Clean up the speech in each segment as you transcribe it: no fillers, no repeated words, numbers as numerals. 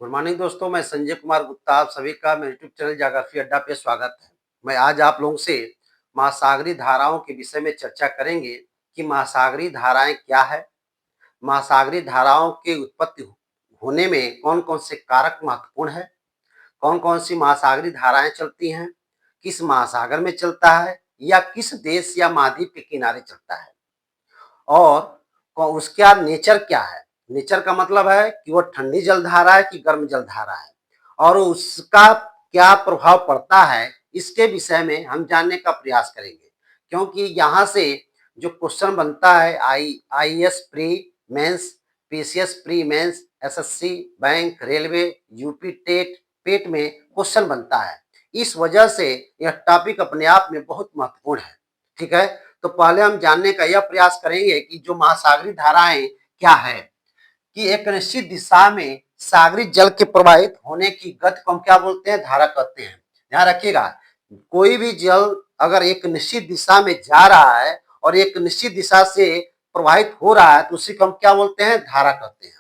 Good morning दोस्तों, मैं संजय कुमार गुप्ता। आप सभी का मेरे यूट्यूब चैनल ज्योग्राफी अड्डा पे स्वागत है। मैं आज आप लोगों से महासागरीय धाराओं के विषय में चर्चा करेंगे कि महासागरीय धाराएं क्या है, महासागरीय धाराओं की उत्पत्ति होने में कौन-कौन से कारक महत्वपूर्ण है, कौन-कौन सी महासागरीय धाराएं चलती हैं, किस महासागर में चलता है या किस देश या महाद्वीप के किनारे चलता है और उसका नेचर क्या है। नेचर का मतलब है कि वो ठंडी जलधारा है कि गर्म जलधारा है और उसका क्या प्रभाव पड़ता है, इसके विषय में हम जानने का प्रयास करेंगे। क्योंकि यहाँ से जो क्वेश्चन बनता है IAS pre mains, PCS pre mains, SSC, bank, railway, UP TET, PET में क्वेश्चन बनता है। इस वजह से यह टॉपिक अपने आप में बहुत महत्वपूर्ण है। ठीक है, तो पहले हम जानने का यह प्रयास करेंगे कि जो महासागरीय धाराएं क्या है, कि एक निश्चित दिशा में सागरीय जल के प्रवाहित होने की गति को हम क्या बोलते हैं, धारा कहते हैं। ध्यान रखिएगा, कोई भी जल अगर एक निश्चित दिशा में जा रहा है और एक निश्चित दिशा से प्रवाहित हो रहा है तो उसी को हम क्या बोलते हैं, धारा कहते हैं।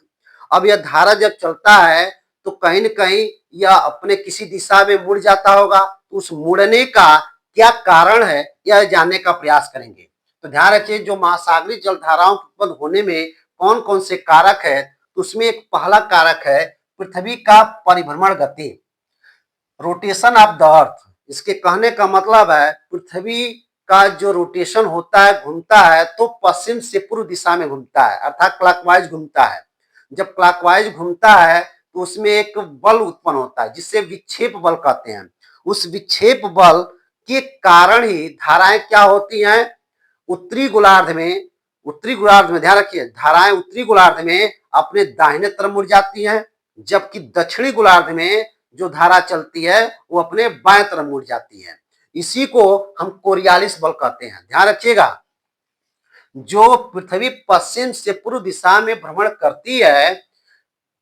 अब यह धारा जब चलता है तो कहीं न कहीं यह अपने किसी दिशा में मुड़ जाता होगा, तो उस मुड़ने का क्या कारण है यह जानने का प्रयास करेंगे। तो ध्यान रखिए, जो महासागरीय जलधाराओं के उत्पन्न होने में कौन कौन से कारक है, तो उसमें एक पहला कारक है पृथ्वी का परिभ्रमण गति, रोटेशन ऑफ द अर्थ। इसके कहने का मतलब है पृथ्वी का जो रोटेशन होता है, घूमता है, तो पश्चिम से पूर्व दिशा में घूमता है, अर्थात क्लॉकवाइज घूमता है। जब क्लॉकवाइज घूमता है तो उसमें एक बल उत्पन्न होता है जिससे विक्षेप बल कहते हैं। उस विक्षेप बल के कारण ही धाराएं क्या होती हैं, उत्तरी गोलार्ध में, उत्तरी गोलार्ध में ध्यान रखिए, धाराएं उत्तरी गोलार्ध में अपने दाहिने तरफ मुड़ जाती हैं, जबकि दक्षिणी गोलार्ध में जो धारा चलती है वो अपने बाएं तरफ मुड़ जाती है। इसी को हम कोरियालिस बल कहते हैं। ध्यान रखिएगा, जो पृथ्वी पश्चिम से पूर्व दिशा में भ्रमण करती है,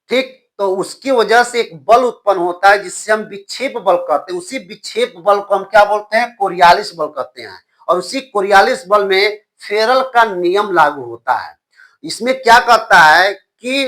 ठीक, तो उसकी वजह से एक बल उत्पन्न होता है जिससे हम विक्षेप बल कहते हैं। उसी विक्षेप बल को हम क्या बोलते हैं, कोरियालिस बल कहते हैं। और उसी कोरियालिस बल में फेरल का नियम लागू होता है। इसमें क्या कहता है कि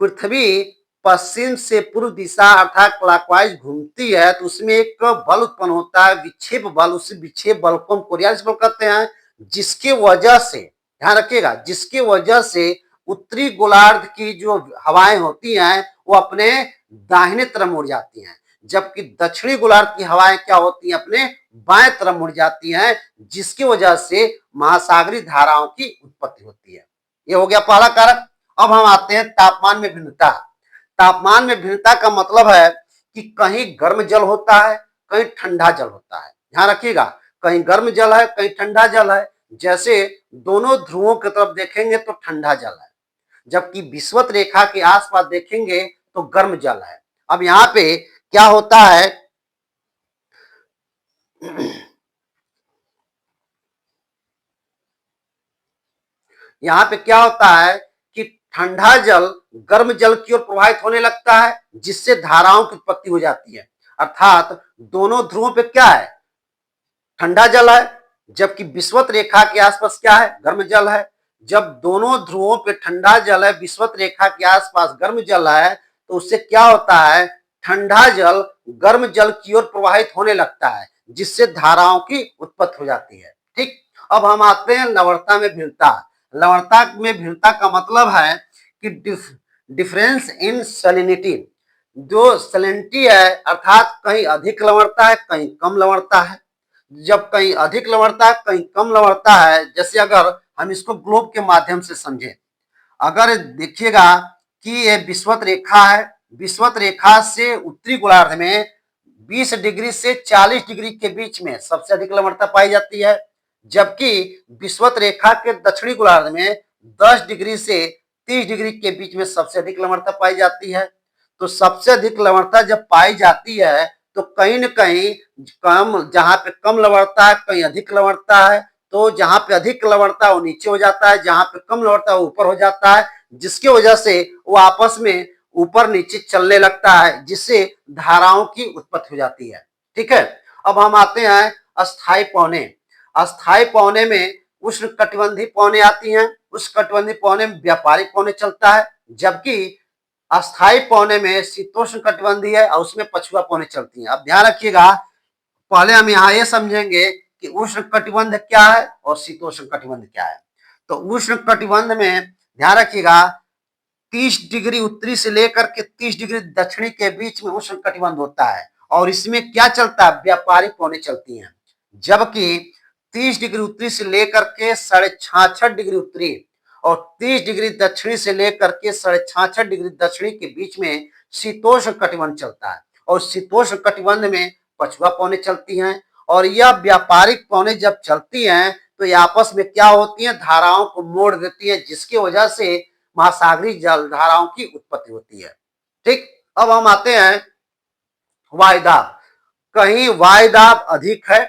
पृथ्वी पश्चिम से पूर्व दिशा अर्थात क्लॉकवाइज घूमती है तो उसमें एक बल उत्पन्न होता है, विक्षेप बल। उस विक्षेप बल को हम कोरियालिस बल कहते हैं, जिसकी वजह से, ध्यान रखिएगा, जिसकी वजह से उत्तरी गोलार्ध की जो हवाएं होती हैं वो अपने दाहिने तरफ मुड़ जाती हैं, जबकि दक्षिणी गोलार्ध की हवाएं क्या होती हैं, अपने बाएं तरफ मुड़ जाती हैं, जिसकी वजह से महासागरीय धाराओं की उत्पत्ति होती है। ये हो गया पहला कारक। अब हम आते हैं तापमान में भिन्नता। तापमान में भिन्नता का मतलब है कि कहीं गर्म जल होता है, कहीं ठंडा जल होता है। ध्यान रखिएगा, कहीं गर्म जल है, कहीं ठंडा जल है। जैसे दोनों ध्रुवों की तरफ देखेंगे तो ठंडा जल है, जबकि विषुवत रेखा के आसपास देखेंगे तो गर्म जल है। अब यहाँ पे क्या होता है, यहाँ पे क्या होता है कि ठंडा जल गर्म जल की ओर प्रवाहित होने लगता है, जिससे धाराओं की उत्पत्ति हो जाती है। अर्थात दोनों ध्रुवों पे क्या है, ठंडा जल है, जबकि विषुवत रेखा के आसपास क्या है, गर्म जल है। जब दोनों ध्रुवों पे ठंडा जल है, विषुवत रेखा के आसपास गर्म जल है, तो उससे क्या होता है, ठंडा जल गर्म जल की ओर प्रवाहित होने लगता है, जिससे धाराओं की उत्पत्ति हो जाती है। ठीक, अब हम आते हैं लवणता में भिन्नता। लवणता में भिन्नता का मतलब है कि डिफरेंस इन सैलिनिटी। जो सैलिनिटी है अर्थात कहीं अधिक लवणता है, कहीं कम लवणता है। जब कहीं अधिक लवणता है, कहीं कम लवणता है, जैसे अगर हम इसको ग्लोब के माध्यम से समझें, अगर देखिएगा कि ये विषुवत रेखा है, विषुवत रेखा से उत्तरी गोलार्ध में 20 डिग्री से 40 डिग्री के बीच में सबसे अधिक लवणता पाई जाती है, जबकि विषुवत रेखा के दक्षिणी गोलार्ध में 10 डिग्री से 30 डिग्री के बीच में सबसे अधिक लवणता पाई जाती है। तो सबसे अधिक लवणता जब पाई जाती है तो कहीं न कहीं कम, जहां पे कम लवणता है कहीं अधिक लवणता है, तो जहां पे अधिक लवणता वो नीचे हो जाता है, जहां पे कम लवणता वो ऊपर हो जाता है, जिसकी वजह से वो आपस में ऊपर नीचे चलने लगता है, जिससे धाराओं की उत्पत्ति हो जाती है। ठीक है, अब हम आते हैं अस्थायी पौने। अस्थायी पौने में उष्ण कटिबंधीय पौने आती हैं। उष्ण कटिबंधीय पौने में व्यापारिक पौने चलता है, जबकि अस्थायी पौने में शीतोष्ण कटिबंधीय है और उसमें पछुआ पौने चलती हैं। अब ध्यान रखिएगा, पहले हम यहाँ ये समझेंगे कि उष्ण कटिबंध क्या है और शीतोष्ण कटिबंध क्या है। तो उष्ण कटिबंध में ध्यान रखिएगा 30 डिग्री उत्तरी से लेकर के 30 डिग्री दक्षिणी के बीच में उष्ण कटिबंध होता है और इसमें क्या चलता है, व्यापारिक पौने चलती हैं। जबकि 30 डिग्री उत्तरी से लेकर के 66.5 डिग्री उत्तरी और 30 डिग्री दक्षिणी से लेकर के 66.5 डिग्री दक्षिणी के बीच में शीतोष्ण कटिबंध चलता है और शीतोष्ण कटिबंध में पछुआ पौने चलती हैं। और यह व्यापारिक पौने जब चलती हैं तो ये आपस में क्या होती हैं, धाराओं को मोड़ देती है, जिसकी वजह से महासागरीय जलधाराओं की उत्पत्ति होती है। ठीक, अब हम आते हैं वायुदाब। कहीं वायुदाब अधिक है,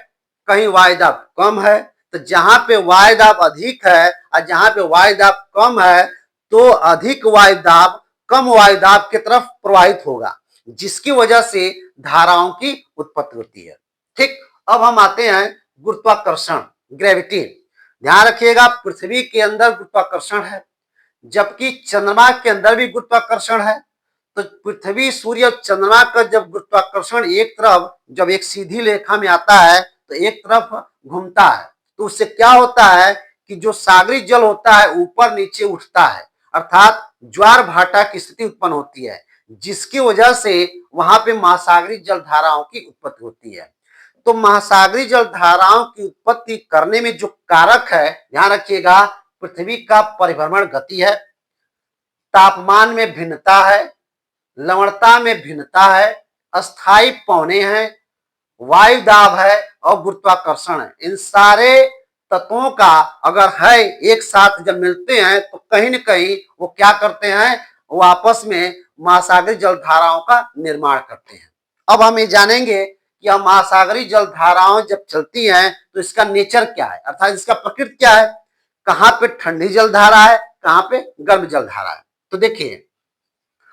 कहीं वायुदाब कम है। तो जहां पे वायुदाब अधिक है और जहां पे वायुदाब कम है तो अधिक वायुदाब कम वायुदाब की तरफ प्रवाहित होगा, जिसकी वजह से धाराओं की उत्पत्ति होती है। ठीक, अब हम आते हैं गुरुत्वाकर्षण, ग्रेविटी। ध्यान रखिएगा, पृथ्वी के अंदर गुरुत्वाकर्षण है, जबकि चंद्रमा के अंदर भी गुरुत्वाकर्षण है। तो पृथ्वी, सूर्य और चंद्रमा का जब गुरुत्वाकर्षण एक तरफ जब एक सीधी रेखा में आता है तो एक तरफ घूमता है, तो उससे क्या होता है कि जो सागरी जल होता है ऊपर नीचे उठता है, अर्थात ज्वार भाटा की स्थिति उत्पन्न होती है, जिसकी वजह से वहां पे महासागरीय जल धाराओं की उत्पत्ति होती है। तो महासागरीय जल धाराओं की उत्पत्ति करने में जो कारक है, ध्यान रखिएगा, पृथ्वी का परिभ्रमण गति है, तापमान में भिन्नता है, लवणता में भिन्नता है, अस्थायी पौने हैं, वायुदाब है और गुरुत्वाकर्षण है। इन सारे तत्वों का अगर है एक साथ जब मिलते हैं तो कहीं न कहीं वो क्या करते हैं, वो आपस में महासागरीय जल धाराओं का निर्माण करते हैं। अब हम ये जानेंगे कि हम महासागरीय जल धाराओं जब चलती हैं तो इसका नेचर क्या है, अर्थात इसका प्रकृति क्या है, कहां पे ठंडी जल धारा है, कहां पे गर्म जल धारा है। तो देखिए,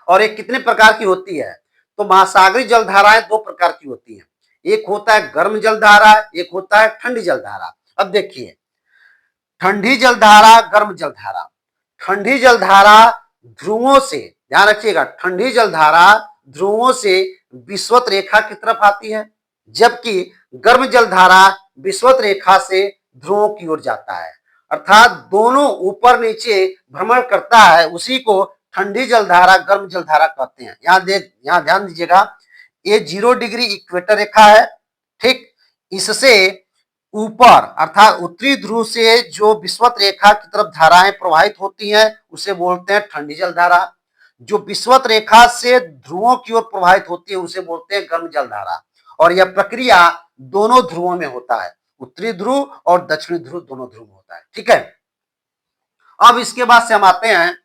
और ये कितने प्रकार की होती है। तो महासागरीय जल धाराएं दो प्रकार की होती हैं, एक होता है गर्म जल धारा, एक होता है ठंडी जल धारा। अब देखिए, ठंडी जल धारा, गर्म जल धारा। ठंडी जल धारा ध्रुवों से, ध्यान रखिएगा, ठंडी जल धारा ध्रुवों से विषुवत रेखा की तरफ आती है, जबकि गर्म जल धारा विषुवत रेखा से ध्रुवों की ओर जाता है, अर्थात दोनों ऊपर नीचे भ्रमण करता है। उसी को ठंडी जलधारा, गर्म जलधारा कहते हैं। यहाँ ध्यान दीजिएगा, ये 0 डिग्री इक्वेटर रेखा है। ठीक, इससे ऊपर अर्थात उत्तरी ध्रुव से जो विषुवत रेखा की तरफ धाराएं प्रवाहित होती हैं उसे बोलते हैं ठंडी जलधारा। जो विषुवत रेखा से ध्रुवों की ओर प्रवाहित होती है उसे बोलते हैं गर्म जलधारा। और यह प्रक्रिया दोनों ध्रुवों में होता है, उत्तरी ध्रुव और दक्षिणी ध्रुव दोनों ध्रुव में होता है। ठीक है, अब इसके बाद से हम आते हैं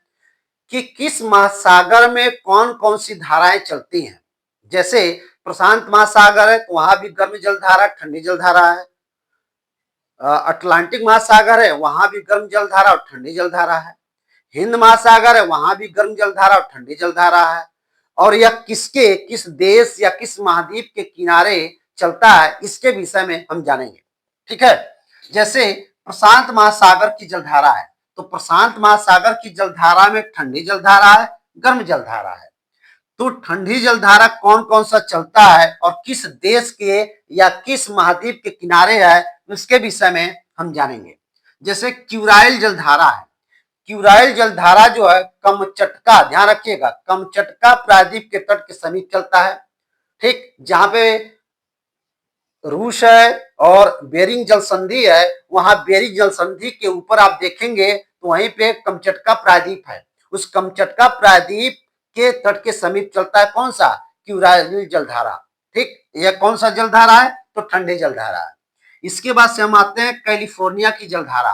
कि किस महासागर में कौन कौन सी धाराएं चलती हैं। जैसे प्रशांत महासागर है तो वहां भी गर्म जलधारा, ठंडी जलधारा है। अटलांटिक महासागर है, वहां भी गर्म जलधारा और ठंडी जलधारा है। हिंद महासागर है, वहां भी गर्म जलधारा और ठंडी जलधारा है। और यह किसके, किस देश या किस महाद्वीप के किनारे चलता है, इसके विषय में हम जानेंगे। ठीक है, जैसे प्रशांत महासागर की जलधारा है तो प्रशांत महासागर की जलधारा में ठंडी जलधारा है, गर्म जलधारा है। तो ठंडी जलधारा कौन कौन सा चलता है और किस देश के या किस महाद्वीप के किनारे है, उसके विषय में हम जानेंगे। जैसे क्यूराइल जलधारा है, क्यूराइल जलधारा जो है कमचटका, ध्यान रखिएगा, कमचटका प्रायद्वीप के तट के समीप चलता है। ठीक, जहां पे रूस है और बेरिंग जल संधि है, वहां बेरिंग जल संधि के ऊपर आप देखेंगे तो वहीं पे कमचटका प्रायद्वीप है। उस कमचटका प्रायद्वीप के तट के समीप चलता है कौन सा, क्यूराइल जलधारा। ठीक, यह कौन सा जलधारा है, तो ठंडी जलधारा है। इसके बाद से हम आते हैं कैलिफोर्निया की जलधारा।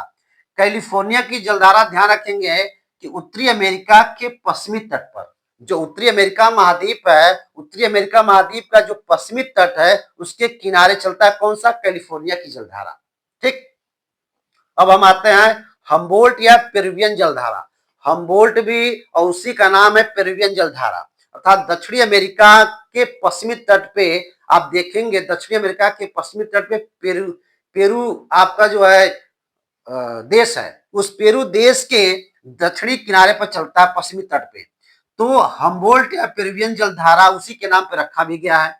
कैलिफोर्निया की जलधारा ध्यान रखेंगे कि उत्तरी अमेरिका के पश्चिमी तट पर, जो उत्तरी अमेरिका महाद्वीप है, उत्तरी अमेरिका महाद्वीप का जो पश्चिमी तट है उसके किनारे चलता है कौन सा, कैलिफोर्निया की जलधारा। ठीक, अब हम आते हैं हम्बोल्ट या पेरुवियन जलधारा। हम्बोल्ट भी और उसी का नाम है पेरुवियन जलधारा, अर्थात दक्षिणी अमेरिका के पश्चिमी तट पे आप देखेंगे, दक्षिणी अमेरिका के पश्चिमी तट पे पेरू, पेरू आपका जो है देश है, उस पेरू देश के दक्षिणी किनारे पर चलता है, पश्चिमी तट पे। तो हम्बोल्ट या पेरुवियन जलधारा उसी के नाम पर रखा भी गया है।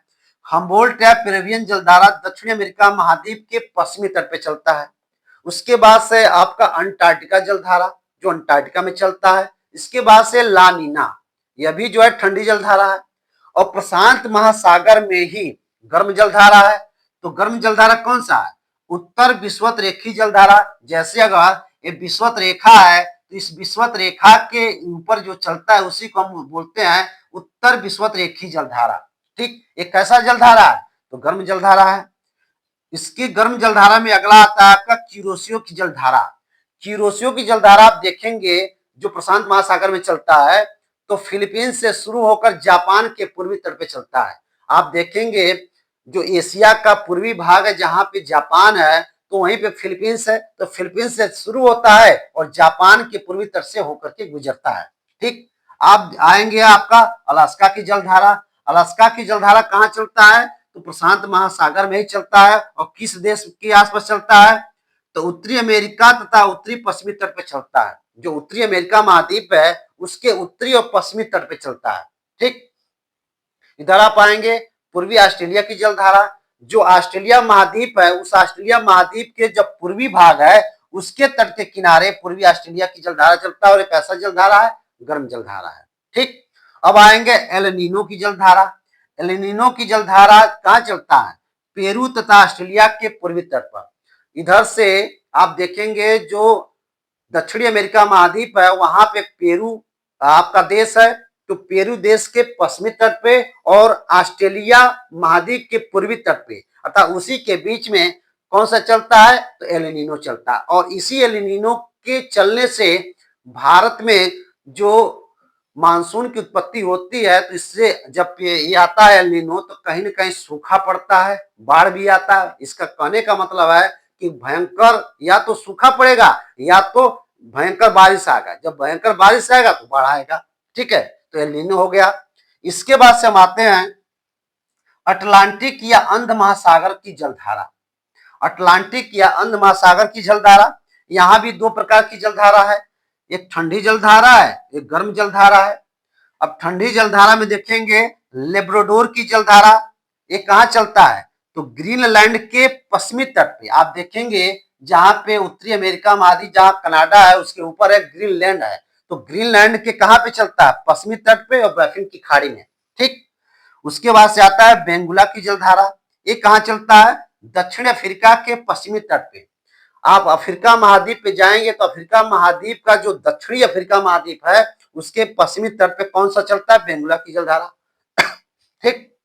हम्बोल्ट या पेरुवियन जलधारा दक्षिण अमेरिका महाद्वीप के पश्चिमी तट पे चलता है। उसके बाद से आपका अंटार्कटिका जलधारा जो अंटार्कटिका में चलता है। इसके बाद से ला नीना, यह भी जो है ठंडी जलधारा है। और प्रशांत महासागर में ही गर्म जलधारा है। तो गर्म जलधारा कौन सा है? उत्तर विषुवत रेखीय जलधारा। जैसे अगर ये विषुवत रेखा है तो इस विषुवत रेखा के ऊपर जो चलता है उसी को हम बोलते हैं उत्तर विषुवत रेखीय जलधारा। ठीक, एक कैसा जलधारा है? तो गर्म जलधारा है। इसकी गर्म जलधारा में अगला आता है आपका किरोसियो की जलधारा। किरोसियो की जलधारा आप देखेंगे जो प्रशांत महासागर में चलता है, तो फिलीपींस से शुरू होकर जापान के पूर्वी तट पे चलता है। आप देखेंगे जो एशिया का पूर्वी भाग है जहां पे जापान है, तो वहीं पे फिलीपींस है। तो फिलीपींस से शुरू होता है और जापान के पूर्वी तट से होकर के गुजरता है। ठीक, आप आएंगे आपका अलास्का की जलधारा। अलास्का की जलधारा कहाँ चलता है? तो प्रशांत महासागर में ही चलता है। और किस देश के आसपास चलता है? तो उत्तरी अमेरिका तथा उत्तरी पश्चिमी तट पे चलता है। जो उत्तरी अमेरिका महाद्वीप है उसके उत्तरी और पश्चिमी तट पे चलता है। ठीक, इधर आप आएंगे पूर्वी ऑस्ट्रेलिया की जलधारा। जो ऑस्ट्रेलिया महाद्वीप है उस ऑस्ट्रेलिया महाद्वीप के जब पूर्वी भाग है उसके तट के किनारे पूर्वी ऑस्ट्रेलिया की जलधारा चलता है। और एक ऐसा जलधारा है, गर्म जलधारा है। ठीक, अब आएंगे एल नीनो की जलधारा। एल नीनो की जलधारा कहाँ चलता है? पेरू तथा ऑस्ट्रेलिया के पूर्वी तट पर। इधर से आप देखेंगे जो दक्षिणी अमेरिका महाद्वीप है वहां पे पेरू आपका देश है। तो पेरू देश के पश्चिमी तट पे और ऑस्ट्रेलिया महाद्वीप के पूर्वी तट पे अर्थात उसी के बीच में कौन सा चलता है? तो एल नीनो चलता है। और इसी एल नीनो के चलने से भारत में जो मानसून की उत्पत्ति होती है, तो इससे जब ये आता है एल नीनो तो कहीं ना कहीं सूखा पड़ता है, बाढ़ भी आता है। इसका कहने का मतलब है कि भयंकर या तो सूखा पड़ेगा या तो भयंकर बारिश आएगा। जब भयंकर बारिश आएगा तो बाढ़ आएगा। ठीक है, तो एल नीनो हो गया। इसके बाद से हम आते हैं अटलांटिक या अंध महासागर की जलधारा। अटलांटिक या अंध महासागर की जलधारा, यहां भी दो प्रकार की जलधारा है। एक ठंडी जलधारा है, एक गर्म जलधारा है। अब ठंडी जलधारा में देखेंगे लेब्राडोर की जलधारा। ये कहाँ चलता है? तो ग्रीनलैंड के पश्चिमी तट पे। आप देखेंगे जहां पे उत्तरी अमेरिका महाद्वीप जहां कनाडा है उसके ऊपर एक ग्रीनलैंड है। तो ग्रीनलैंड के कहाँ पे चलता है? पश्चिमी तट पे और बैफिन की खाड़ी में। ठीक, उसके बाद से आता है बेंगुला की जलधारा। ये कहाँ चलता है? दक्षिण अफ्रीका के पश्चिमी तट पे। आप अफ्रीका महाद्वीप पे जाएंगे तो अफ्रीका महाद्वीप का जो दक्षिणी अफ्रीका महाद्वीप है उसके पश्चिमी तट पे कौन सा चलता है? बेंगुला की जलधारा। ठीक,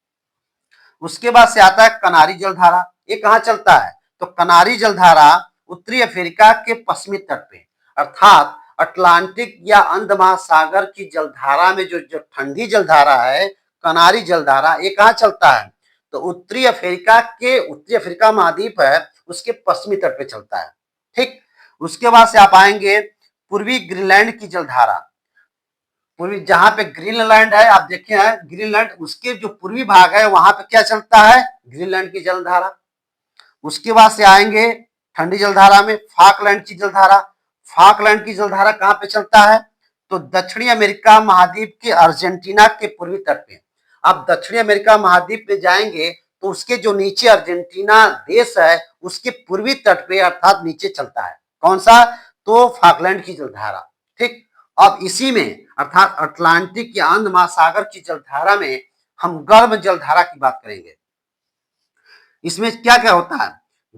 उसके बाद से आता है कनारी जलधारा। ये कहाँ चलता है? तो कनारी जलधारा उत्तरी अफ्रीका के पश्चिमी तट पे अर्थात अटलांटिक या अंध महासागर की जलधारा में जो जो ठंडी जलधारा है कनारी जलधारा, ये कहाँ चलता है? तो उत्तरी अफ्रीका महाद्वीप है उसके पश्चिमी तट पे चलता है। ठीक, उसके बाद से आप आएंगे पूर्वी ग्रीनलैंड की जलधारा। पूर्वी जहां पे ग्रीनलैंड है आप देखे हैं ग्रीनलैंड उसके जो पूर्वी भाग है वहां पे क्या चलता है? ग्रीनलैंड की जलधारा। उसके बाद से आएंगे ठंडी जलधारा में फाकलैंड की जलधारा। फाकलैंड की जलधारा कहाँ पे चलता है? तो दक्षिणी अमेरिका महाद्वीप के अर्जेंटीना के पूर्वी तट पे। आप दक्षिणी अमेरिका महाद्वीप पे जाएंगे तो उसके जो नीचे अर्जेंटीना देश है उसके पूर्वी तट पे अर्थात नीचे चलता है। कौन सा? तो फाकलैंड की जलधारा। ठीक, अब इसी में अर्थात अटलांटिक या अंध महासागर की जलधारा में हम गर्म जलधारा की बात करेंगे। इसमें क्या क्या होता है?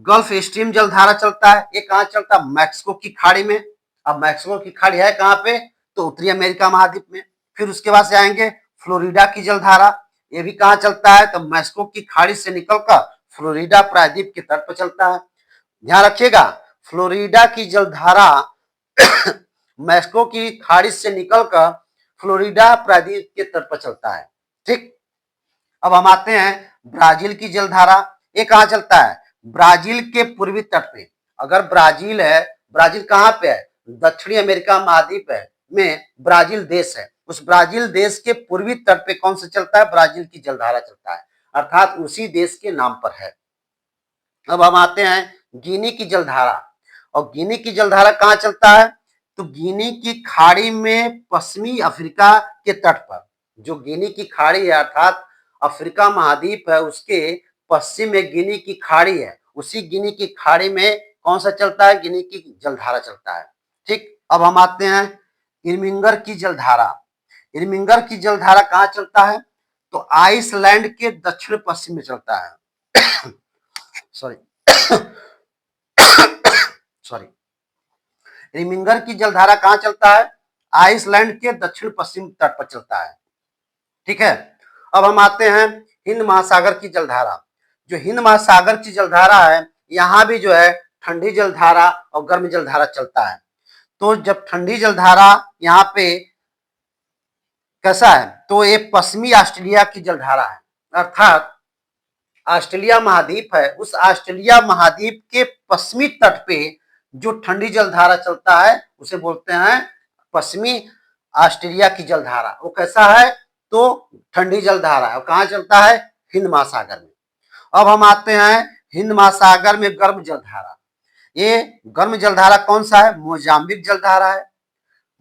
गल्फ स्ट्रीम जलधारा चलता है। ये कहाँ चलता है? मैक्सिको की खाड़ी में। अब मैक्सिको की खाड़ी है कहाँ पे? तो उत्तरी अमेरिका महाद्वीप में। फिर उसके बाद से आएंगे फ्लोरिडा की जलधारा। ये भी कहाँ चलता है? तो मैक्सिको की खाड़ी से निकलकर फ्लोरिडा प्रायद्वीप के तट पर चलता है। ध्यान रखिएगा, फ्लोरिडा की जलधारा मैक्सिको की खाड़ी से निकलकर फ्लोरिडा प्रायद्वीप के तट पर चलता है। ठीक, अब हम आते हैं ब्राजील की जलधारा। ये कहाँ चलता है? ब्राजील के पूर्वी तट पे। अगर ब्राजील है, ब्राजील कहाँ पे है? दक्षिणी अमेरिका महाद्वीप है में ब्राजील देश है। उस ब्राजील देश के पूर्वी तट पे कौन सा चलता है? ब्राजील की जलधारा चलता है अर्थात उसी देश के नाम पर है। अब हम आते हैं गिनी की जलधारा। और गिनी की जलधारा कहाँ चलता है? तो गिनी की खाड़ी में पश्चिमी अफ्रीका के तट पर, जो गिनी की खाड़ी है अर्थात अफ्रीका महाद्वीप है, उसके पश्चिम में गिनी की खाड़ी है, उसी गिनी की खाड़ी में कौन सा चलता है? गिनी की जलधारा चलता है। ठीक, अब हम आते हैं इरमिंगर की जलधारा। इरमिंगर की जलधारा कहाँ चलता है? तो आइसलैंड के दक्षिण पश्चिम में चलता है। सॉरी सॉरी रिमिंगर की जलधारा कहाँ चलता है? आइसलैंड के दक्षिण पश्चिम तट पर चलता है। ठीक है, अब हम आते हैं हिंद महासागर की जलधारा। जो हिंद महासागर की जलधारा है, यहाँ भी जो है ठंडी जलधारा और गर्म जलधारा चलता है। तो जब ठंडी जलधारा यहाँ पे कैसा है? तो ये पश्चिमी ऑस्ट्रेलिया की जलधारा है, अर्थात ऑस्ट्रेलिया महाद्वीप है, उस ऑस्ट्रेलिया महाद्वीप के पश्चिमी तट पे जो ठंडी जलधारा चलता है उसे बोलते हैं पश्चिमी ऑस्ट्रेलिया की जलधारा। वो कैसा है? तो ठंडी जलधारा है। कहाँ चलता है? हिंद महासागर में। अब हम आते हैं हिंद महासागर में गर्म जलधारा। ये गर्म जलधारा कौन सा है? मोजाम्बिक जलधारा है।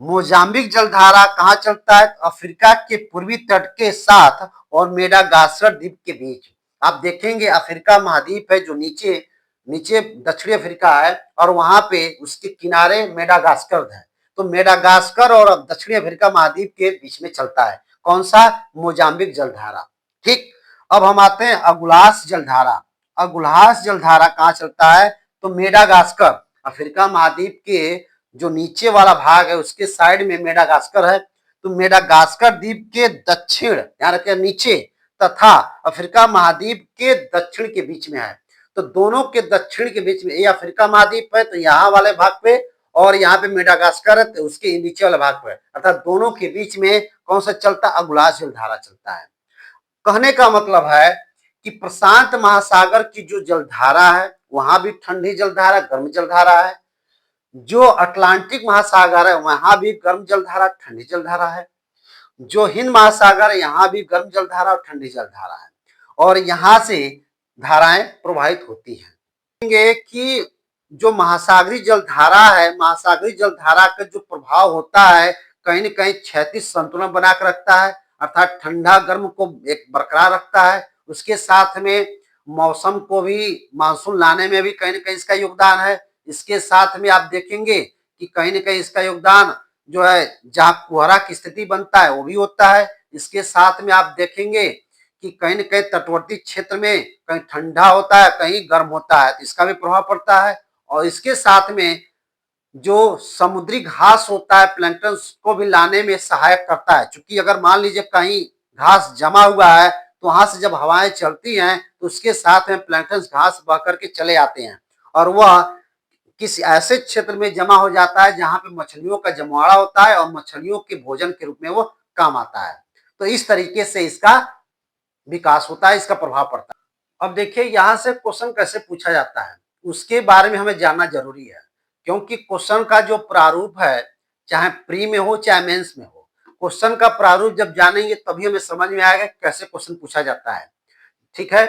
मोजाम्बिक जलधारा कहाँ चलता है? अफ्रीका के पूर्वी तट के साथ और मेडागास्कर द्वीप के बीच। आप देखेंगे अफ्रीका महाद्वीप है जो नीचे नीचे दक्षिणी अफ्रीका है और वहां पे उसके किनारे मेडागास्कर है। तो मेडागास्कर और दक्षिणी अफ्रीका महाद्वीप के बीच में चलता है कौन सा? मोजाम्बिक जलधारा। ठीक, अब हम आते हैं अगुलास जलधारा। अगुलास जलधारा कहाँ चलता है? तो मेडागास्कर, अफ्रीका महाद्वीप के जो नीचे वाला भाग है उसके साइड में मेडागास्कर है। तो मेडागास्कर द्वीप के दक्षिण, यानी कि नीचे, तथा अफ्रीका महाद्वीप के दक्षिण के बीच में है। तो दोनों के दक्षिण के बीच में ये अफ्रीका महाद्वीप है, तो यहाँ वाले भाग पे, और यहाँ पे मेडागास्कर है तो उसके नीचे वाले भाग पे, अर्थात दोनों के बीच में कौन सा चलता? अगुलास जलधारा चलता है। कहने का मतलब है कि प्रशांत महासागर की जो जलधारा है वहां भी ठंडी जलधारा, गर्म जलधारा है। जो अटलांटिक महासागर है वहां भी गर्म जलधारा, ठंडी जलधारा है। जो हिंद महासागर है यहाँ भी गर्म जलधारा और ठंडी जलधारा है, और यहाँ से धाराएं प्रवाहित होती हैं। कि जो महासागरी जलधारा है, महासागरी जलधारा का जो प्रभाव होता है कहीं न कहीं क्षैतिज संतुलन बनाकर रखता है, अर्थात ठंडा गर्म को एक बरकरार रखता है। उसके साथ में मौसम को भी, मानसून लाने में भी कहीं न कहीं इसका योगदान है। इसके साथ में आप देखेंगे कि कहीं न कहीं इसका योगदान जो है जहाँ कोहरा की स्थिति बनता है वो भी होता है। इसके साथ में आप देखेंगे कि कहीं न कहीं तटवर्ती क्षेत्र में कहीं ठंडा होता है, कहीं गर्म होता है, तो इसका भी प्रभाव पड़ता है। और इसके साथ में जो समुद्री घास होता है प्लैंक्टन को भी लाने में सहायक करता है, क्योंकि अगर मान लीजिए कहीं घास जमा हुआ है तो वहां से जब हवाएं चलती हैं तो उसके साथ में प्लैंक्टन घास बह करके चले आते हैं, और वह किसी ऐसे क्षेत्र में जमा हो जाता है जहां पे मछलियों का जमावड़ा होता है और मछलियों के भोजन के रूप में वो काम आता है। तो इस तरीके से इसका विकास होता है, इसका प्रभाव पड़ता है। अब देखिए यहाँ से क्वेश्चन कैसे पूछा जाता है उसके बारे में हमें जानना जरूरी है, क्योंकि क्वेश्चन का जो प्रारूप है चाहे प्री में हो चाहे मेंस में हो, क्वेश्चन का प्रारूप जब जानेंगे तभी हमें समझ में आएगा कैसे क्वेश्चन पूछा जाता है। ठीक है,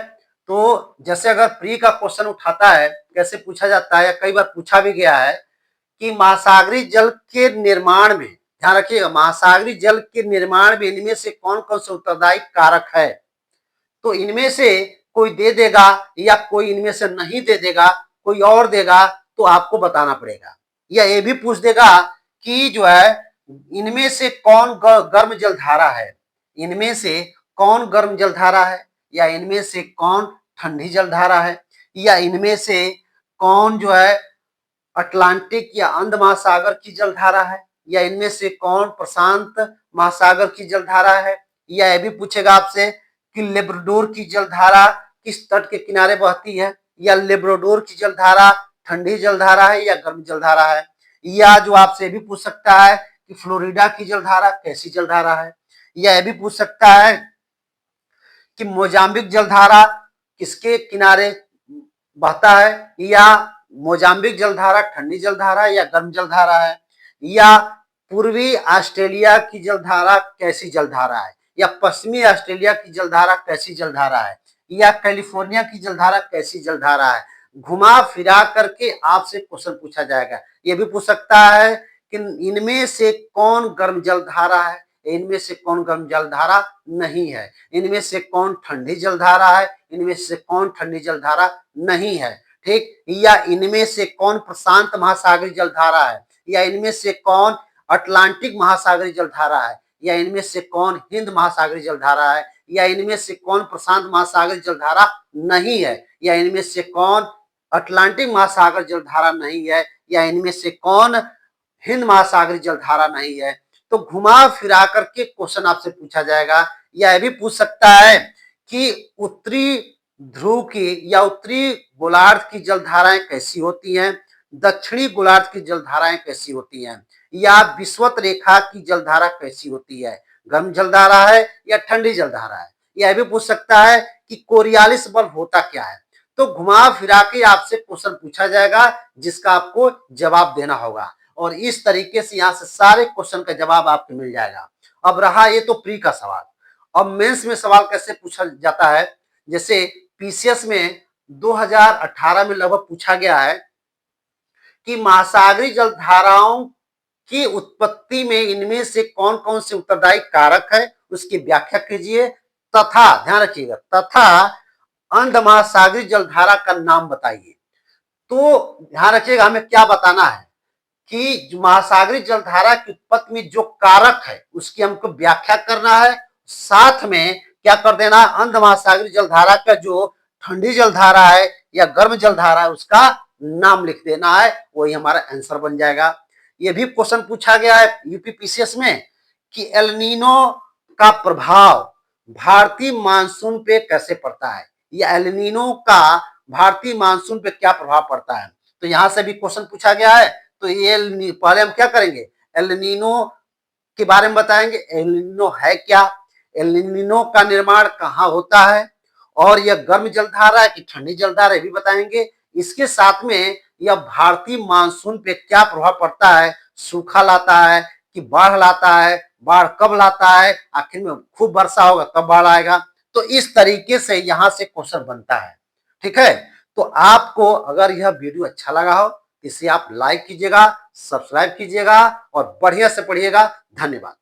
तो जैसे अगर प्री का क्वेश्चन उठाता है कैसे पूछा जाता है, कई बार पूछा भी गया है कि महासागरी जल के निर्माण में, ध्यान रखिएगा, महासागरी जल के निर्माण में इनमें से कौन कौन से उत्तरदायी कारक है। तो इनमें से कोई दे देगा या कोई इनमें से नहीं दे देगा, कोई और देगा, तो आपको बताना पड़ेगा। या ये भी पूछ देगा कि जो है इनमें से कौन गर्म जलधारा है, इनमें से कौन गर्म जलधारा है, या इनमें से कौन ठंडी जलधारा है, या इनमें से कौन जो है अटलांटिक या अंध महासागर की जलधारा है, या इनमें से कौन प्रशांत महासागर की जलधारा है। या यह भी पूछेगा आपसे कि लेब्राडोर की जलधारा किस तट के किनारे बहती है, या लेब्राडोर की जलधारा ठंडी जलधारा है या गर्म जलधारा है। या जो आपसे भी पूछ सकता है कि फ्लोरिडा की जलधारा कैसी जलधारा है। या यह भी पूछ सकता है कि मोजाम्बिक जलधारा किसके किनारे बहता है, या मोजाम्बिक जलधारा ठंडी जलधारा या गर्म जलधारा है, या पूर्वी ऑस्ट्रेलिया की जलधारा कैसी जलधारा है, या पश्चिमी ऑस्ट्रेलिया की जलधारा कैसी जलधारा है, या कैलिफोर्निया की जलधारा कैसी जलधारा है। घुमा फिरा करके आपसे क्वेश्चन पूछा जाएगा। ये भी पूछ सकता है कि इनमें से कौन गर्म जलधारा है, इनमें से कौन गर्म जलधारा नहीं है, इनमें से कौन ठंडी जलधारा है, इनमें से कौन ठंडी जलधारा नहीं है, ठीक, या इनमें से कौन प्रशांत महासागरीय जलधारा है, या इनमें से कौन अटलांटिक महासागरीय जलधारा है, या इनमें से कौन हिंद महासागरीय जलधारा है, या इनमें से कौन प्रशांत महासागरीय जलधारा नहीं है, या इनमें से कौन अटलांटिक महासागर जलधारा नहीं है, या इनमें से कौन हिंद महासागरीय जलधारा नहीं है। तो घुमा फिरा करके क्वेश्चन आपसे पूछा जाएगा। यह भी पूछ सकता है कि उत्तरी ध्रुव की या उत्तरी गोलार्ध की जलधाराएं कैसी होती हैं, दक्षिणी गोलार्ध की जलधाराएं कैसी होती हैं, या विषुवत रेखा की जलधारा कैसी होती है, गर्म जलधारा है या ठंडी जलधारा है। यह भी पूछ सकता है कि कोरियालिस बल होता क्या है। तो घुमा फिरा के आपसे क्वेश्चन पूछा जाएगा जिसका आपको जवाब देना होगा, और इस तरीके से यहाँ से सारे क्वेश्चन का जवाब आपको मिल जाएगा। अब रहा ये तो प्री का सवाल। अब मेंस में सवाल कैसे पूछा जाता है, जैसे पीसीएस में 2018 में लगभग पूछा गया है कि महासागरीय जलधाराओं की उत्पत्ति में इनमें से कौन कौन से उत्तरदायी कारक है, उसकी व्याख्या कीजिए, तथा ध्यान रखिएगा, तथा अंध महासागरीय जलधारा का नाम बताइए। तो ध्यान रखिएगा हमें क्या बताना है कि महासागरीय जलधारा की उत्पत्ति में जो कारक है उसकी हमको व्याख्या करना है, साथ में क्या कर देना, अंध महासागरीय जलधारा का जो ठंडी जलधारा है या गर्म जलधारा है उसका नाम लिख देना है, वही हमारा आंसर बन जाएगा। ये भी क्वेश्चन पूछा गया है यूपीपीसीएस में कि एल नीनो का प्रभाव भारतीय मानसून पे कैसे पड़ता है, या एल नीनो का भारतीय मानसून पे क्या प्रभाव पड़ता है। तो यहां से भी क्वेश्चन पूछा गया है। तो ये पहले हम क्या करेंगे, एल नीनो के बारे में बताएंगे, एल नीनो है क्या, एल नीनो का निर्माण कहाँ होता है, और यह गर्म जलधारा है कि ठंडी जलधारा है भी बताएंगे। इसके साथ में यह भारतीय मानसून पे क्या प्रभाव पड़ता है, सूखा लाता है कि बाढ़ लाता है, बाढ़ कब लाता है, आखिर में खूब वर्षा होगा तब बाढ़ आएगा। तो इस तरीके से यहां से क्वेश्चन बनता है, ठीक है। तो आपको अगर यह वीडियो अच्छा लगा हो इसे आप लाइक कीजिएगा, सब्सक्राइब कीजिएगा और बढ़िया से पढ़िएगा। धन्यवाद।